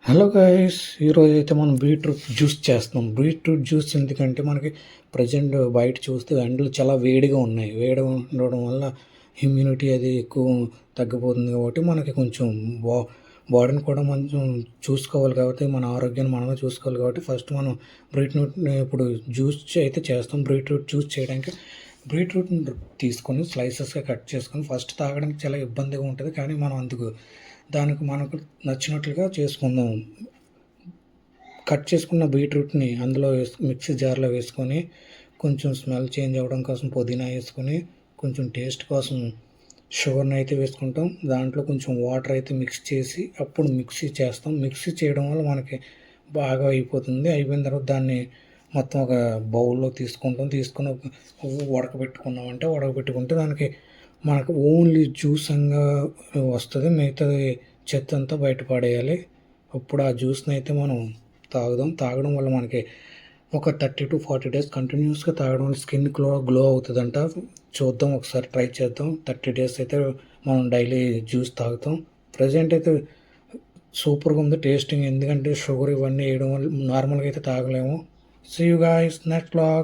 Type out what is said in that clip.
Hello guys, ఈరోజైతే మనం beetroot juice చేస్తున్నాం. బీట్రూట్ జ్యూస్ ఎందుకంటే మనకి ప్రజెంట్ బయట చూస్తే ఎండలు చాలా వేడిగా ఉన్నాయి. వేడిగా ఉండడం వల్ల ఇమ్యూనిటీ అది ఎక్కువ తగ్గిపోతుంది కాబట్టి మనకి కొంచెం బా బాడీని కూడా కొంచెం చూసుకోవాలి కాబట్టి మన ఆరోగ్యాన్ని మనమే చూసుకోవాలి కాబట్టి ఫస్ట్ మనం బీట్రూట్ని ఇప్పుడు జ్యూస్ అయితే చేస్తాం. బీట్రూట్ జ్యూస్ చేయడానికి బీట్రూట్ని తీసుకొని స్లైసెస్గా కట్ చేసుకొని ఫస్ట్ తాగడానికి చాలా ఇబ్బందిగా ఉంటుంది, కానీ మనం అందుకు దానికి మనకు నచ్చినట్లుగా చేసుకుందాం. కట్ చేసుకున్న బీట్రూట్ని అందులో మిక్సీ జార్లో వేసుకొని కొంచెం స్మెల్ చేంజ్ అవ్వడం కోసం పుదీనా వేసుకొని కొంచెం టేస్ట్ కోసం షుగర్ని అయితే వేసుకుంటాం. దాంట్లో కొంచెం వాటర్ అయితే మిక్స్ చేసి అప్పుడు మిక్సీ చేస్తాం. మిక్సీ చేయడం వల్ల మనకి బాగా అయిపోతుంది. అయిపోయిన తర్వాత దాన్ని మొత్తం ఒక బౌల్లో తీసుకుంటాం. తీసుకుని ఉడకబెట్టుకుంటే దానికి మనకు ఓన్లీ జ్యూసంగా వస్తుంది. మిగతాది చెత్త అంతా బయట పడేయాలి. అప్పుడు ఆ జ్యూస్ని అయితే మనం తాగడం వల్ల మనకి ఒక 30 to 40 days కంటిన్యూస్గా తాగడం వల్ల స్కిన్ గ్లో అవుతుందంట. చూద్దాం, ఒకసారి ట్రై చేద్దాం. 30 days అయితే మనం డైలీ జ్యూస్ తాగుతాం. ప్రజెంట్ అయితే సూపర్గా ఉంది టేస్టింగ్, ఎందుకంటే షుగర్ ఇవన్నీ వేయడం వల్ల నార్మల్గా అయితే తాగలేము. See you guys next vlog.